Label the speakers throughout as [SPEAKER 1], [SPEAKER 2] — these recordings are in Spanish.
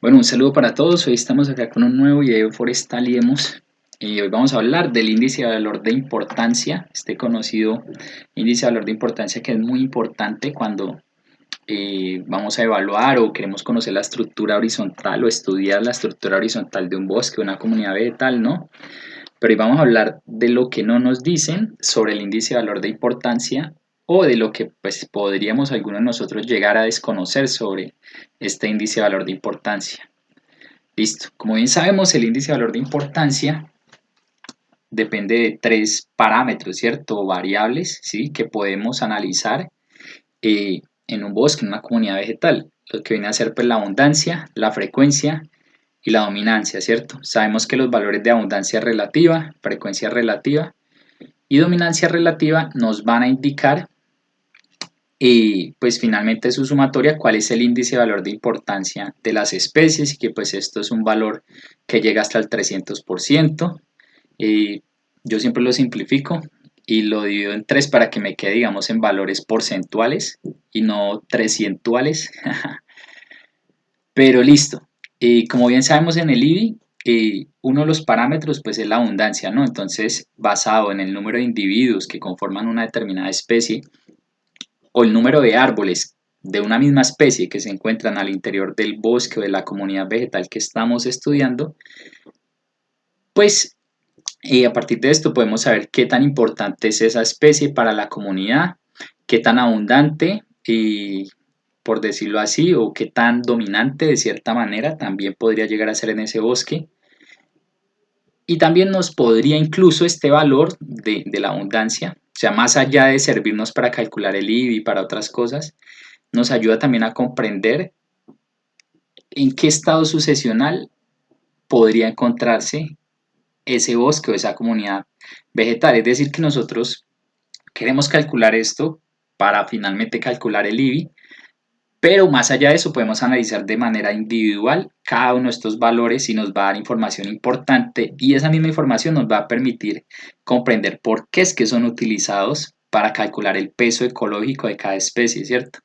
[SPEAKER 1] Bueno, un saludo para todos. Hoy estamos acá con un nuevo video forestal y hemos. Hoy vamos a hablar del índice de valor de importancia, este conocido índice de valor de importancia que es muy importante cuando vamos a evaluar o queremos conocer la estructura horizontal o estudiar la estructura horizontal de un bosque o una comunidad vegetal, ¿no? Pero hoy vamos a hablar de lo que no nos dicen sobre el índice de valor de importancia o de lo que pues podríamos algunos de nosotros llegar a desconocer sobre este índice de valor de importancia. Listo. Como bien sabemos, el índice de valor de importancia depende de tres parámetros, ¿cierto? O variables, ¿sí? Que podemos analizar en un bosque, en una comunidad vegetal. Lo que viene a ser pues la abundancia, la frecuencia y la dominancia, ¿cierto? Sabemos que los valores de abundancia relativa, frecuencia relativa y dominancia relativa nos van a indicar pues finalmente su sumatoria, cuál es el índice de valor de importancia de las especies y que pues esto es un valor que llega hasta el 300%. Yo siempre lo simplifico y lo divido en tres para que me quede, digamos, en valores porcentuales y no trescientuales. Pero listo. Como bien sabemos en el IBI, uno de los parámetros pues es la abundancia, ¿no? Entonces, basado en el número de individuos que conforman una determinada especie o el número de árboles de una misma especie que se encuentran al interior del bosque o de la comunidad vegetal que estamos estudiando, pues a partir de esto podemos saber qué tan importante es esa especie para la comunidad, qué tan abundante y por decirlo así, o qué tan dominante de cierta manera también podría llegar a ser en ese bosque. Y también nos podría incluso este valor de la abundancia, o sea, más allá de servirnos para calcular el IBI y para otras cosas, nos ayuda también a comprender en qué estado sucesional podría encontrarse ese bosque o esa comunidad vegetal. Es decir, que nosotros queremos calcular esto para finalmente calcular el IBI, pero más allá de eso podemos analizar de manera individual cada uno de estos valores y nos va a dar información importante y esa misma información nos va a permitir comprender por qué es que son utilizados para calcular el peso ecológico de cada especie, ¿cierto?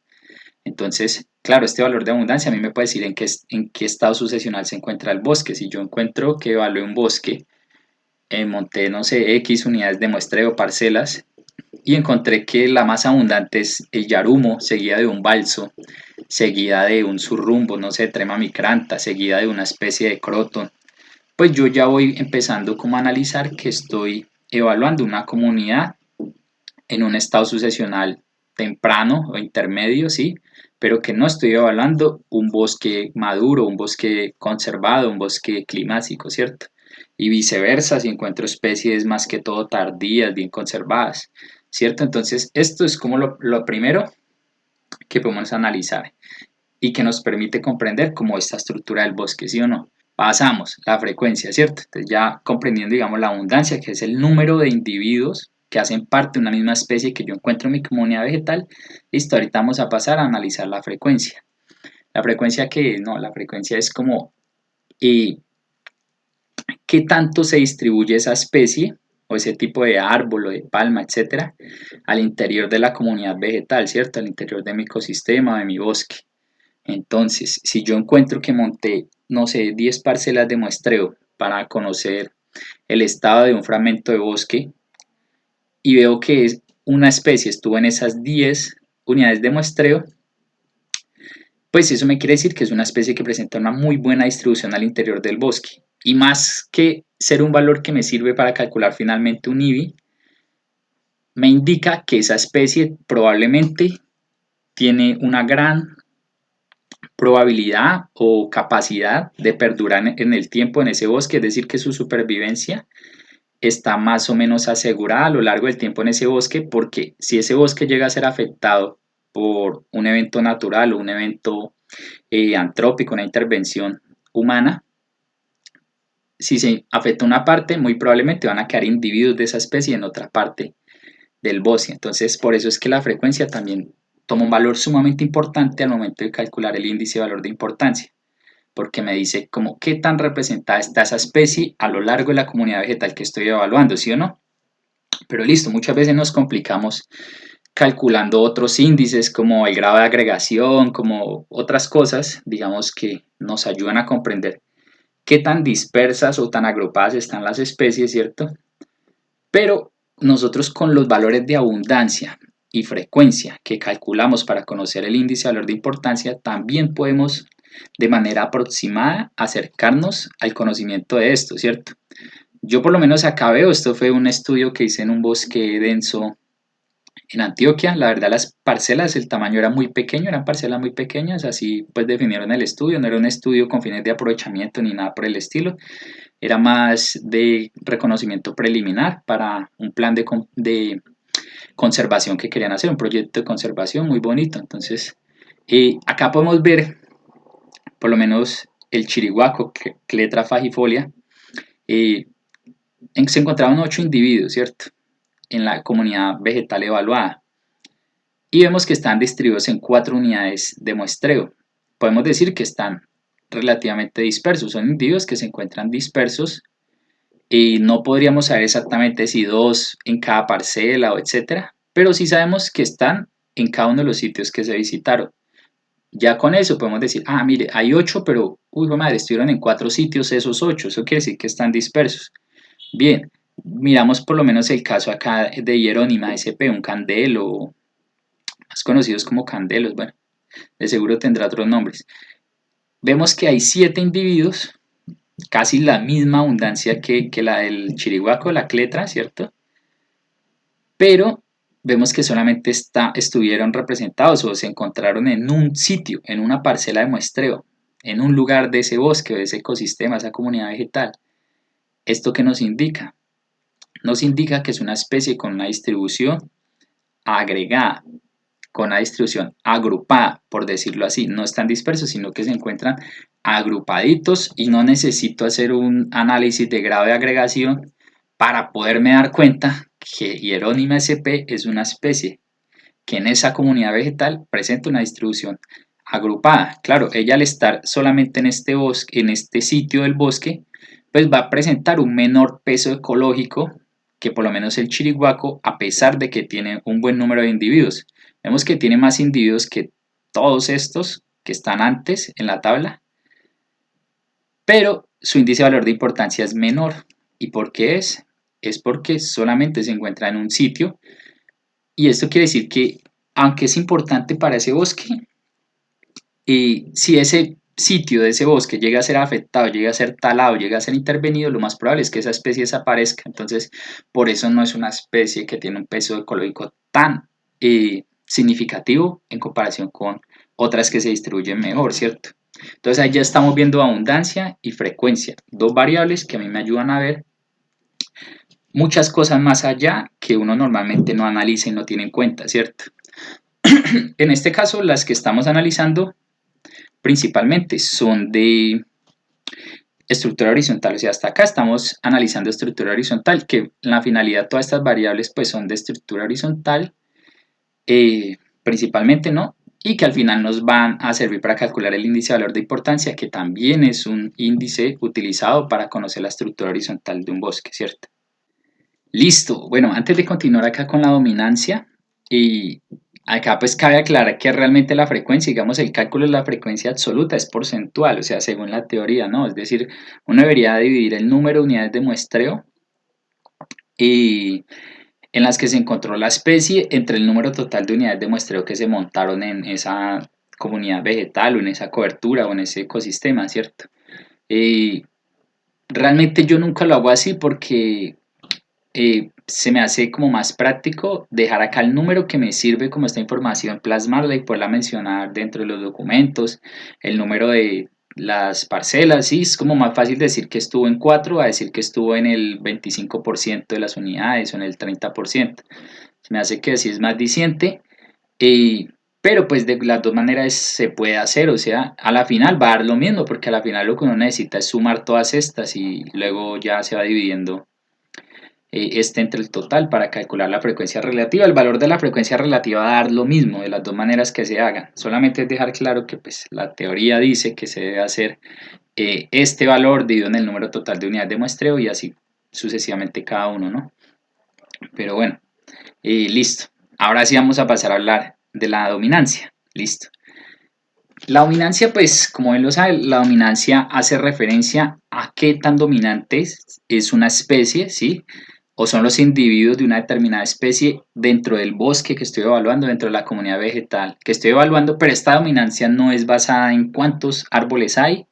[SPEAKER 1] Entonces, claro, este valor de abundancia a mí me puede decir en qué estado sucesional se encuentra el bosque. Si yo encuentro que evalué un bosque, monté, no sé, X unidades de muestreo, parcelas, y encontré que la más abundante es el yarumo, seguida de un balso, seguida de un surrumbo, no sé, trema micranta, seguida de una especie de croton, pues yo ya voy empezando como a analizar que estoy evaluando una comunidad en un estado sucesional temprano o intermedio, sí, pero que no estoy evaluando un bosque maduro, un bosque conservado, un bosque climático, ¿cierto? Y viceversa, si encuentro especies más que todo tardías, bien conservadas, ¿cierto? Entonces, esto es como lo primero que podemos analizar y que nos permite comprender cómo esta estructura del bosque, ¿sí o no? Pasamos la frecuencia, ¿cierto? Entonces ya comprendiendo, digamos, la abundancia, que es el número de individuos que hacen parte de una misma especie que yo encuentro en mi comunidad vegetal, listo, ahorita vamos a pasar a analizar la frecuencia. La frecuencia que no, la frecuencia es como eh, qué tanto se distribuye esa especie o ese tipo de árbol o de palma, etcétera, al interior de la comunidad vegetal, ¿cierto? Al interior de mi ecosistema, de mi bosque. Entonces, si yo encuentro que monté, no sé, 10 parcelas de muestreo para conocer el estado de un fragmento de bosque y veo que una especie estuvo en esas 10 unidades de muestreo, pues eso me quiere decir que es una especie que presenta una muy buena distribución al interior del bosque. Y más que ser un valor que me sirve para calcular finalmente un IBI, me indica que esa especie probablemente tiene una gran probabilidad o capacidad de perdurar en el tiempo en ese bosque, es decir, que su supervivencia está más o menos asegurada a lo largo del tiempo en ese bosque, porque si ese bosque llega a ser afectado por un evento natural o un evento antrópico, una intervención humana, si se afecta una parte, muy probablemente van a quedar individuos de esa especie en otra parte del bosque. Entonces, por eso es que la frecuencia también toma un valor sumamente importante al momento de calcular el índice de valor de importancia, porque me dice como qué tan representada está esa especie a lo largo de la comunidad vegetal que estoy evaluando, ¿sí o no? Pero listo, muchas veces nos complicamos calculando otros índices como el grado de agregación, como otras cosas, digamos, que nos ayudan a comprender qué tan dispersas o tan agrupadas están las especies, ¿cierto? Pero nosotros con los valores de abundancia y frecuencia que calculamos para conocer el índice de valor de importancia, también podemos de manera aproximada acercarnos al conocimiento de esto, ¿cierto? Yo por lo menos acá veo, esto fue un estudio que hice en un bosque denso en Antioquia. La verdad las parcelas, el tamaño era muy pequeño, eran parcelas muy pequeñas, así pues definieron el estudio, no era un estudio con fines de aprovechamiento ni nada por el estilo, era más de reconocimiento preliminar para un plan de conservación que querían hacer, un proyecto de conservación muy bonito. Entonces, acá podemos ver por lo menos el chiriguaco, Cletra fagifolia, eh, se encontraban 8 individuos, ¿cierto? En la comunidad vegetal evaluada. Y vemos que están distribuidos en 4 unidades de muestreo. Podemos decir que están relativamente dispersos, son individuos que se encuentran dispersos y no podríamos saber exactamente si 2 en cada parcela o etcétera, pero sí sabemos que están en cada uno de los sitios que se visitaron. Ya con eso podemos decir, ah, mire, hay 8, pero, uy, madre, estuvieron en 4 sitios esos 8, eso quiere decir que están dispersos. Bien, miramos por lo menos el caso acá de Hierónima SP, un candelo, más conocidos como candelos, bueno, de seguro tendrá otros nombres. Vemos que hay 7 individuos, casi la misma abundancia que la del chiriguaco, la cletra, ¿cierto? Pero vemos que solamente estuvieron representados o se encontraron en un sitio, en una parcela de muestreo, en un lugar de ese bosque, de ese ecosistema, esa comunidad vegetal. ¿Esto qué nos indica? Nos indica que es una especie con una distribución agregada, con una distribución agrupada, por decirlo así. No están dispersos, sino que se encuentran agrupaditos y no necesito hacer un análisis de grado de agregación para poderme dar cuenta que Hierónima sp es una especie que en esa comunidad vegetal presenta una distribución agrupada. Claro, ella al estar solamente en este bosque, en este sitio del bosque, pues va a presentar un menor peso ecológico que por lo menos el chiriguaco, a pesar de que tiene un buen número de individuos. Vemos que tiene más individuos que todos estos que están antes en la tabla, pero su índice de valor de importancia es menor. ¿Y por qué es? Es porque solamente se encuentra en un sitio y esto quiere decir que aunque es importante para ese bosque, si ese sitio de ese bosque llega a ser afectado, llega a ser talado, llega a ser intervenido, lo más probable es que esa especie desaparezca. Entonces, por eso no es una especie que tiene un peso ecológico tan significativo en comparación con otras que se distribuyen mejor, ¿cierto? Entonces ahí ya estamos viendo abundancia y frecuencia, dos variables que a mí me ayudan a ver muchas cosas más allá que uno normalmente no analiza y no tiene en cuenta, ¿cierto? En este caso, las que estamos analizando principalmente son de estructura horizontal, o sea, hasta acá estamos analizando estructura horizontal, que en la finalidad todas estas variables pues son de estructura horizontal, principalmente, ¿no? Y que al final nos van a servir para calcular el índice de valor de importancia, que también es un índice utilizado para conocer la estructura horizontal de un bosque, ¿cierto? Listo. Bueno, antes de continuar acá con la dominancia, y acá pues cabe aclarar que realmente la frecuencia, digamos, el cálculo de la frecuencia absoluta es porcentual, o sea, según la teoría, ¿no? Es decir, uno debería dividir el número de unidades de muestreo y en las que se encontró la especie entre el número total de unidades de muestreo que se montaron en esa comunidad vegetal o en esa cobertura o en ese ecosistema, ¿cierto? Y realmente yo nunca lo hago así porque se me hace como más práctico dejar acá el número que me sirve como esta información, plasmarla y poderla mencionar dentro de los documentos, el número de las parcelas, sí, es como más fácil decir que estuvo en 4 a decir que estuvo en el 25% de las unidades o en el 30%. Se me hace que así es más diciente, eh, pero pues de las dos maneras se puede hacer, o sea, a la final va a dar lo mismo, porque a la final lo que uno necesita es sumar todas estas y luego ya se va dividiendo entre el total para calcular la frecuencia relativa. El valor de la frecuencia relativa va a dar lo mismo de las dos maneras que se hagan. Solamente es dejar claro que pues, la teoría dice que se debe hacer este valor dividido en el número total de unidades de muestreo y así sucesivamente cada uno, ¿no? Pero bueno, listo. Ahora sí vamos a pasar a hablar de la dominancia. Listo. La dominancia, pues, como él lo sabe, la dominancia hace referencia a qué tan dominante es una especie, ¿sí? O son los individuos de una determinada especie dentro del bosque que estoy evaluando, dentro de la comunidad vegetal que estoy evaluando, pero esta dominancia no es basada en cuántos árboles hay,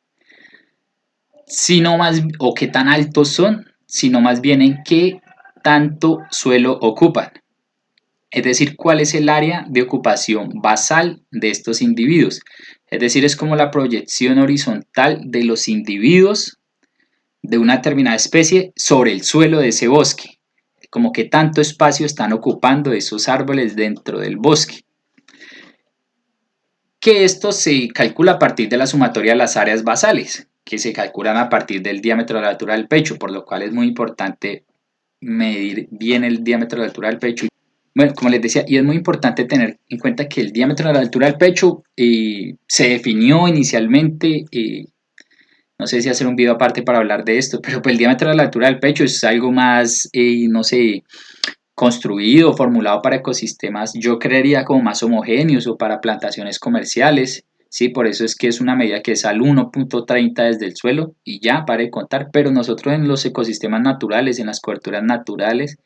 [SPEAKER 1] sino más, o qué tan altos son, sino más bien en qué tanto suelo ocupan. Es decir, cuál es el área de ocupación basal de estos individuos. Es decir, es como la proyección horizontal de los individuos de una determinada especie sobre el suelo de ese bosque. Como que tanto espacio están ocupando esos árboles dentro del bosque. Que esto se calcula a partir de la sumatoria de las áreas basales, que se calculan a partir del diámetro de la altura del pecho, por lo cual es muy importante medir bien el diámetro de la altura del pecho. Bueno, como les decía, y es muy importante tener en cuenta que el diámetro de la altura del pecho se definió inicialmente, no sé si hacer un video aparte para hablar de esto, pero pues el diámetro de la altura del pecho es algo más, no sé, construido, formulado para ecosistemas, yo creería como más homogéneos o para plantaciones comerciales. Sí, por eso es que es una medida que es al 1.30 desde el suelo y ya, pare de contar, pero nosotros en los ecosistemas naturales, en las coberturas naturales,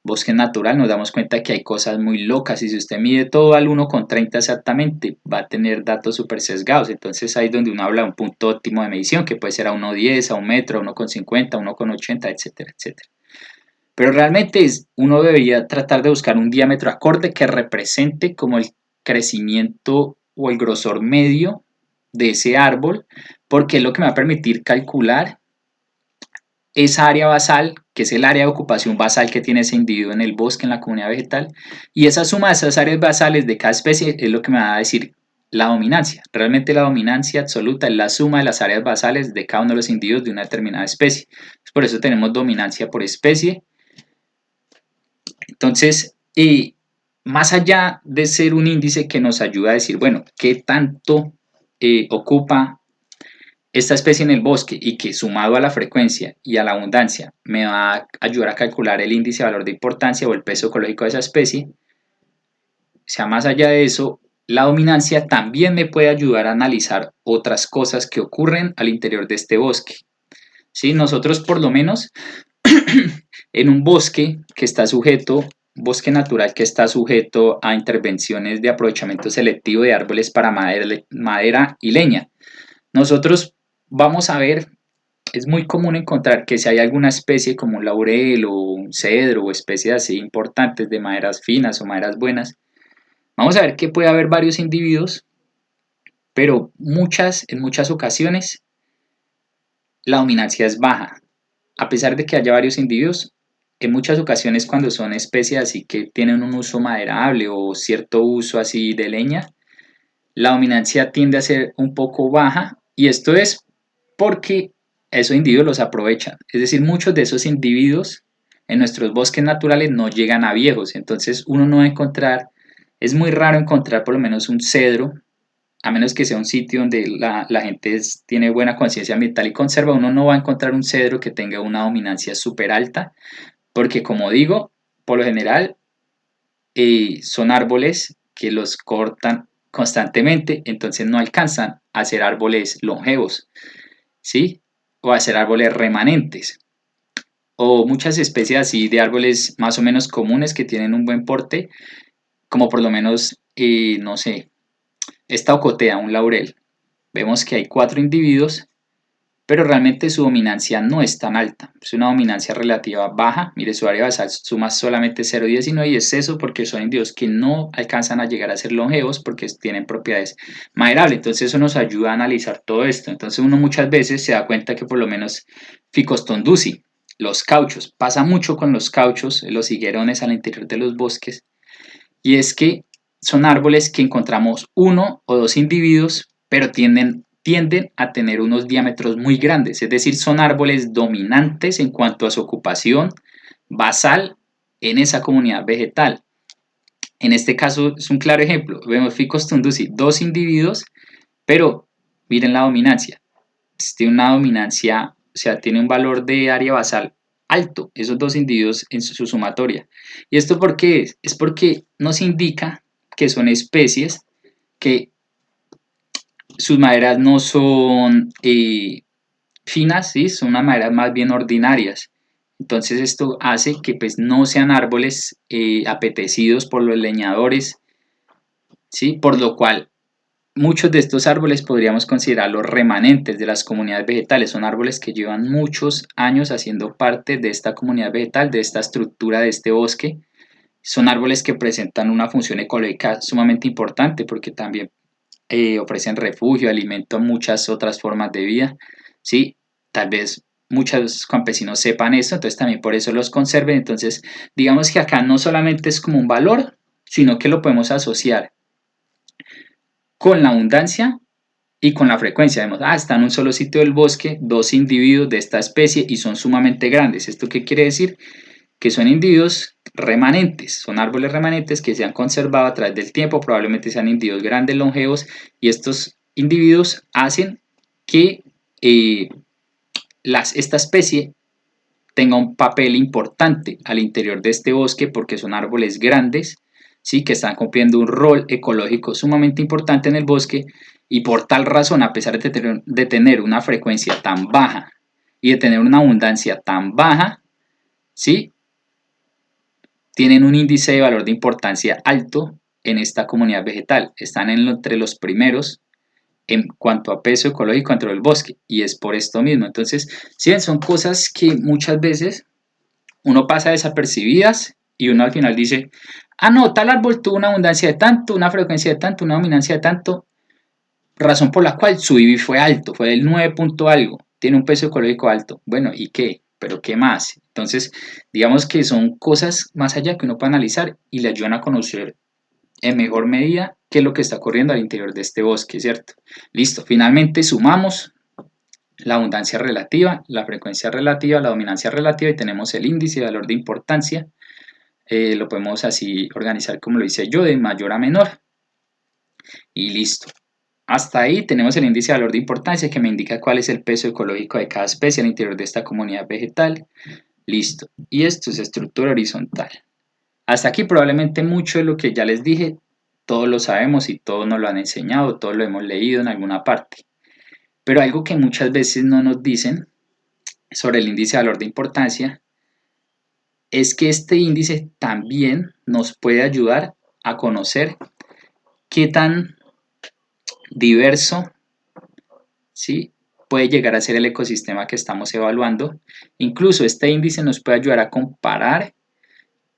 [SPEAKER 1] bosque natural, nos damos cuenta que hay cosas muy locas y si usted mide todo al 1.30 exactamente, va a tener datos súper sesgados. Entonces ahí es donde uno habla de un punto óptimo de medición, que puede ser a 1.10, a 1 metro, a 1.50, a 1.80, etcétera, etcétera. Pero realmente uno debería tratar de buscar un diámetro acorde que represente como el crecimiento o el grosor medio de ese árbol, porque es lo que me va a permitir calcular esa área basal, que es el área de ocupación basal que tiene ese individuo en el bosque, en la comunidad vegetal, y esa suma de esas áreas basales de cada especie es lo que me va a decir la dominancia. Realmente la dominancia absoluta es la suma de las áreas basales de cada uno de los individuos de una determinada especie. Por eso tenemos dominancia por especie. Entonces, más allá de ser un índice que nos ayuda a decir, bueno, qué tanto ocupa esta especie en el bosque y que sumado a la frecuencia y a la abundancia me va a ayudar a calcular el índice de valor de importancia o el peso ecológico de esa especie, o sea, más allá de eso, la dominancia también me puede ayudar a analizar otras cosas que ocurren al interior de este bosque. ¿Sí? Nosotros por lo menos en un bosque que está sujeto, bosque natural que está sujeto a intervenciones de aprovechamiento selectivo de árboles para madera y leña. Nosotros vamos a ver, es muy común encontrar que si hay alguna especie como un laurel o un cedro o especies así importantes de maderas finas o maderas buenas, vamos a ver que puede haber varios individuos, pero en muchas ocasiones la dominancia es baja. A pesar de que haya varios individuos, en muchas ocasiones cuando son especies así que tienen un uso maderable o cierto uso así de leña, la dominancia tiende a ser un poco baja y esto es porque esos individuos los aprovechan. Es decir, muchos de esos individuos en nuestros bosques naturales no llegan a viejos, entonces uno no va a encontrar, es muy raro encontrar por lo menos un cedro, a menos que sea un sitio donde la gente tiene buena conciencia ambiental y conserva, uno no va a encontrar un cedro que tenga una dominancia súper alta, porque como digo, por lo general son árboles que los cortan constantemente, entonces no alcanzan a ser árboles longevos, ¿sí? O a ser árboles remanentes. O muchas especies así de árboles más o menos comunes que tienen un buen porte, como por lo menos, no sé, esta ocotea, un laurel. Vemos que hay 4 individuos, pero realmente su dominancia no es tan alta. Es una dominancia relativa baja. Mire, su área basal suma solamente 0,19 y es eso porque son individuos que no alcanzan a llegar a ser longevos porque tienen propiedades maderables. Entonces eso nos ayuda a analizar todo esto. Entonces uno muchas veces se da cuenta que por lo menos Ficus tondusi, los cauchos, pasa mucho con los cauchos, los higuerones al interior de los bosques, y es que son árboles que encontramos uno o dos individuos, pero tienden a tener unos diámetros muy grandes, es decir, son árboles dominantes en cuanto a su ocupación basal en esa comunidad vegetal. En este caso es un claro ejemplo, vemos Ficus tundusi, 2 individuos, pero miren la dominancia, tiene una dominancia, o sea, tiene un valor de área basal alto, esos dos individuos en su sumatoria. ¿Y esto por qué es? Es porque nos indica que son especies que sus maderas no son finas, ¿sí? Son unas maderas más bien ordinarias. Entonces esto hace que pues, no sean árboles apetecidos por los leñadores, ¿sí? Por lo cual muchos de estos árboles podríamos considerarlos remanentes de las comunidades vegetales. Son árboles que llevan muchos años haciendo parte de esta comunidad vegetal, de esta estructura de este bosque. Son árboles que presentan una función ecológica sumamente importante porque también ofrecen refugio, alimento a muchas otras formas de vida. ¿Sí? Tal vez muchos campesinos sepan esto, entonces también por eso los conserven. Entonces, digamos que acá no solamente es como un valor, sino que lo podemos asociar con la abundancia y con la frecuencia. Vemos, está en un solo sitio del bosque dos individuos de esta especie y son sumamente grandes. ¿Esto qué quiere decir? Que son individuos remanentes, son árboles remanentes que se han conservado a través del tiempo, probablemente sean individuos grandes, longevos, y estos individuos hacen que esta especie tenga un papel importante al interior de este bosque porque son árboles grandes, ¿sí? Que están cumpliendo un rol ecológico sumamente importante en el bosque y por tal razón, a pesar de tener una frecuencia tan baja y de tener una abundancia tan baja, ¿sí? Tienen un índice de valor de importancia alto en esta comunidad vegetal. Están entre los primeros en cuanto a peso ecológico dentro del bosque y es por esto mismo. Entonces, si ven, son cosas que muchas veces uno pasa desapercibidas y uno al final dice, no, tal árbol tuvo una abundancia de tanto, una frecuencia de tanto, una dominancia de tanto, razón por la cual su IBI fue alto, fue del 9 punto algo, tiene un peso ecológico alto. Bueno, ¿y qué? ¿Pero qué más? Entonces, digamos que son cosas más allá que uno puede analizar y le ayudan a conocer en mejor medida qué es lo que está ocurriendo al interior de este bosque, ¿cierto? Listo, finalmente sumamos la abundancia relativa, la frecuencia relativa, la dominancia relativa y tenemos el índice de valor de importancia. Lo podemos así organizar como lo hice yo, de mayor a menor y listo. Hasta ahí tenemos el índice de valor de importancia que me indica cuál es el peso ecológico de cada especie al interior de esta comunidad vegetal. Listo. Y esto es estructura horizontal. Hasta aquí probablemente mucho de lo que ya les dije, todos lo sabemos y todos nos lo han enseñado, todos lo hemos leído en alguna parte. Pero algo que muchas veces no nos dicen sobre el índice de valor de importancia es que este índice también nos puede ayudar a conocer qué tan diverso, ¿sí?, puede llegar a ser el ecosistema que estamos evaluando. Incluso este índice nos puede ayudar a comparar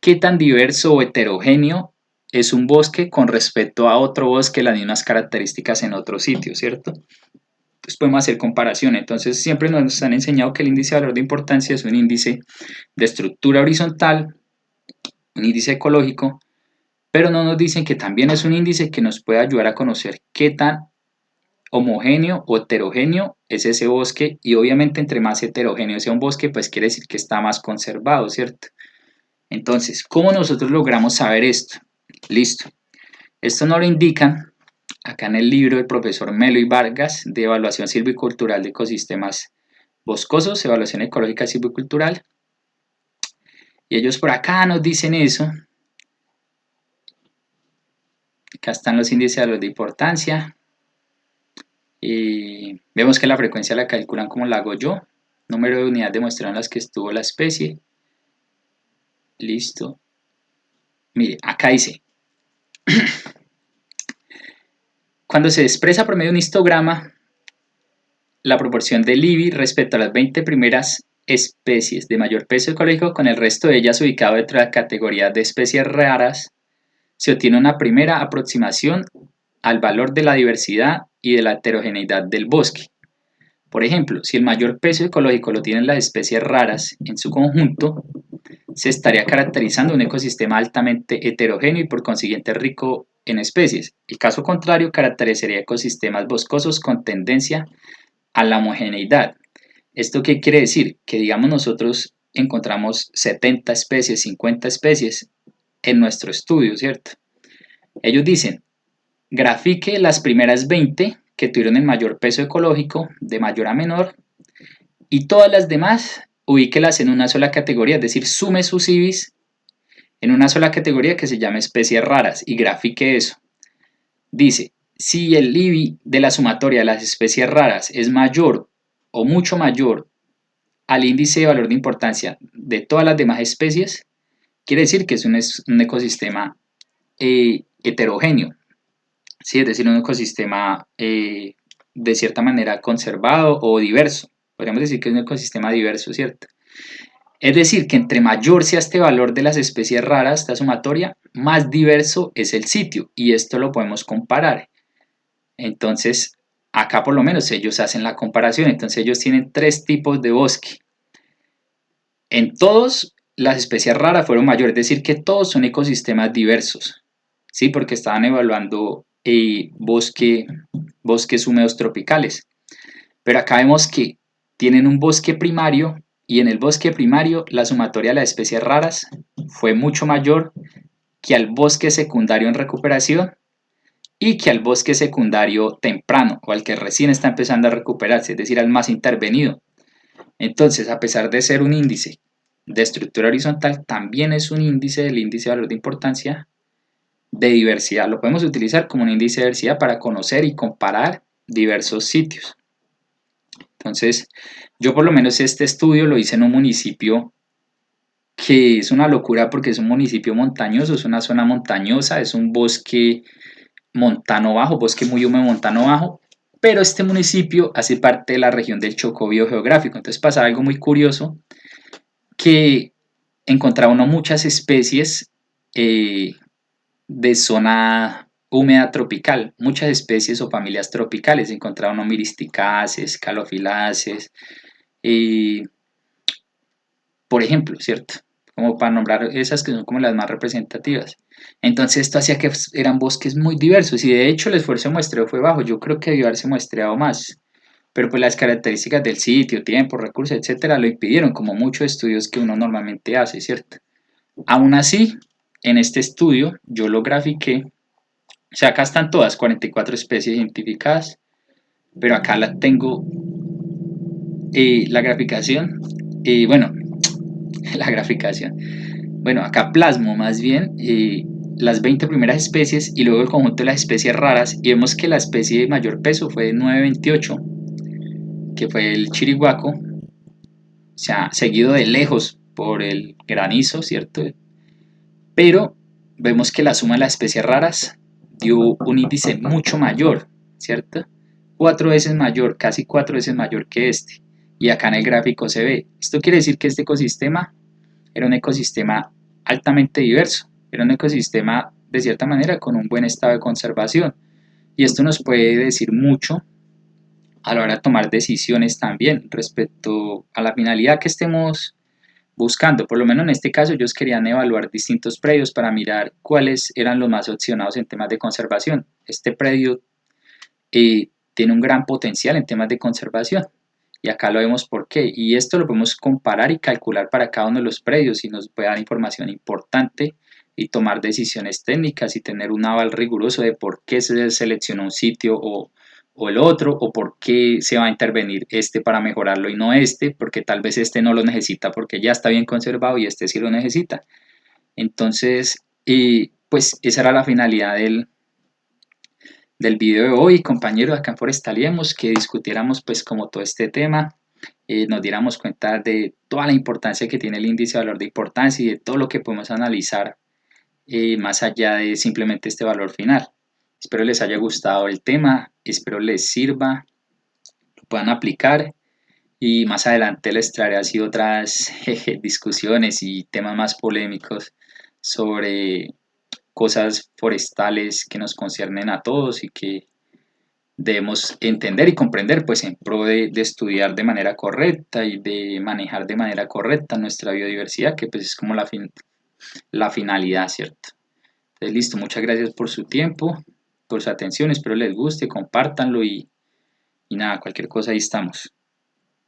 [SPEAKER 1] qué tan diverso o heterogéneo es un bosque con respecto a otro bosque, las mismas características en otro sitio, ¿cierto? Entonces podemos hacer comparación. Entonces siempre nos han enseñado que el índice de valor de importancia es un índice de estructura horizontal, un índice ecológico, pero no nos dicen que también es un índice que nos puede ayudar a conocer qué tan homogéneo o heterogéneo es ese bosque y obviamente entre más heterogéneo sea un bosque pues quiere decir que está más conservado, ¿cierto? Entonces, ¿cómo nosotros logramos saber esto? Listo. Esto nos lo indican acá en el libro del profesor Melo y Vargas de Evaluación Silvicultural de Ecosistemas Boscosos, Evaluación Ecológica Silvicultural. Y ellos por acá nos dicen eso. Acá están los índices de valor de importancia. Y vemos que la frecuencia la calculan como la hago yo. Número de unidades de muestra en las que estuvo la especie. Listo. Mire, acá dice. Cuando se expresa por medio de un histograma, la proporción del IBI respecto a las 20 primeras especies de mayor peso ecológico con el resto de ellas ubicado dentro de la categoría de especies raras, se obtiene una primera aproximación al valor de la diversidad y de la heterogeneidad del bosque. Por ejemplo, si el mayor peso ecológico lo tienen las especies raras en su conjunto, se estaría caracterizando un ecosistema altamente heterogéneo y por consiguiente rico en especies. El caso contrario caracterizaría ecosistemas boscosos con tendencia a la homogeneidad. ¿Esto qué quiere decir? Que digamos nosotros encontramos 70 especies, 50 especies en nuestro estudio, ¿cierto? Ellos dicen, grafique las primeras 20 que tuvieron el mayor peso ecológico, de mayor a menor, y todas las demás ubíquelas en una sola categoría, es decir, sume sus IBIs en una sola categoría que se llama especies raras y grafique eso. Dice, si el IBI de la sumatoria de las especies raras es mayor o mucho mayor al índice de valor de importancia de todas las demás especies, quiere decir que es un ecosistema heterogéneo, ¿sí? Es decir, un ecosistema de cierta manera conservado o diverso. Podríamos decir que es un ecosistema diverso, ¿cierto? Es decir, que entre mayor sea este valor de las especies raras, esta sumatoria, más diverso es el sitio. Y esto lo podemos comparar. Entonces, acá por lo menos ellos hacen la comparación. Entonces, ellos tienen 3 tipos de bosque. En todos, las especies raras fueron mayores, es decir, que todos son ecosistemas diversos. ¿Sí? Porque estaban evaluando bosques húmedos tropicales. Pero acá vemos que tienen un bosque primario y en el bosque primario la sumatoria de las especies raras fue mucho mayor que al bosque secundario en recuperación y que al bosque secundario temprano o al que recién está empezando a recuperarse, es decir, al más intervenido. Entonces, a pesar de ser un índice de estructura horizontal, también es un índice del índice de valor de importancia de diversidad. Lo podemos utilizar como un índice de diversidad para conocer y comparar diversos sitios. Entonces, yo por lo menos este estudio lo hice en un municipio que es una locura porque es un municipio montañoso, es una zona montañosa, es un bosque montano bajo, bosque muy húmedo montano bajo, pero este municipio hace parte de la región del Chocó biogeográfico. Entonces pasa algo muy curioso, que encontraba uno muchas especies de zona húmeda tropical, muchas especies o familias tropicales, encontraba uno miristicaces, calofilaces, por ejemplo, ¿cierto? Como para nombrar esas que son como las más representativas. Entonces esto hacía que eran bosques muy diversos y de hecho el esfuerzo de muestreo fue bajo, yo creo que debió haberse muestreado más, pero pues las características del sitio, tiempo, recursos, etcétera, lo impidieron, como muchos estudios que uno normalmente hace, ¿cierto? Aún así, en este estudio yo lo grafiqué, o sea, acá están todas, 44 especies identificadas, pero acá la tengo, la graficación, bueno, la graficación, bueno, acá plasmo más bien las 20 primeras especies y luego el conjunto de las especies raras y vemos que la especie de mayor peso fue de 928, que fue el chiriguaco, o sea, seguido de lejos por el granizo, ¿cierto? Pero vemos que la suma de las especies raras dio un índice mucho mayor, ¿cierto? 4 veces mayor, casi 4 veces mayor que este. Y acá en el gráfico se ve. Esto quiere decir que este ecosistema era un ecosistema altamente diverso, era un ecosistema de cierta manera con un buen estado de conservación. Y esto nos puede decir mucho a la hora de tomar decisiones también respecto a la finalidad que estemos buscando. Por lo menos en este caso ellos querían evaluar distintos predios para mirar cuáles eran los más opcionados en temas de conservación. Este predio tiene un gran potencial en temas de conservación y acá lo vemos por qué. Y esto lo podemos comparar y calcular para cada uno de los predios y nos puede dar información importante y tomar decisiones técnicas y tener un aval riguroso de por qué se seleccionó un sitio o el otro, o por qué se va a intervenir este para mejorarlo y no este, porque tal vez este no lo necesita porque ya está bien conservado y este sí lo necesita. Entonces, pues esa era la finalidad del video de hoy, compañeros. Acá en Forestaliemos, que discutiéramos pues como todo este tema, nos diéramos cuenta de toda la importancia que tiene el índice de valor de importancia y de todo lo que podemos analizar más allá de simplemente este valor final. Espero les haya gustado el tema, espero les sirva, lo puedan aplicar y más adelante les traeré así otras discusiones y temas más polémicos sobre cosas forestales que nos conciernen a todos y que debemos entender y comprender pues en pro de estudiar de manera correcta y de manejar de manera correcta nuestra biodiversidad, que pues es como la finalidad, ¿cierto? Entonces listo, muchas gracias por su tiempo, por su atención, espero les guste, compártanlo y nada, cualquier cosa ahí estamos.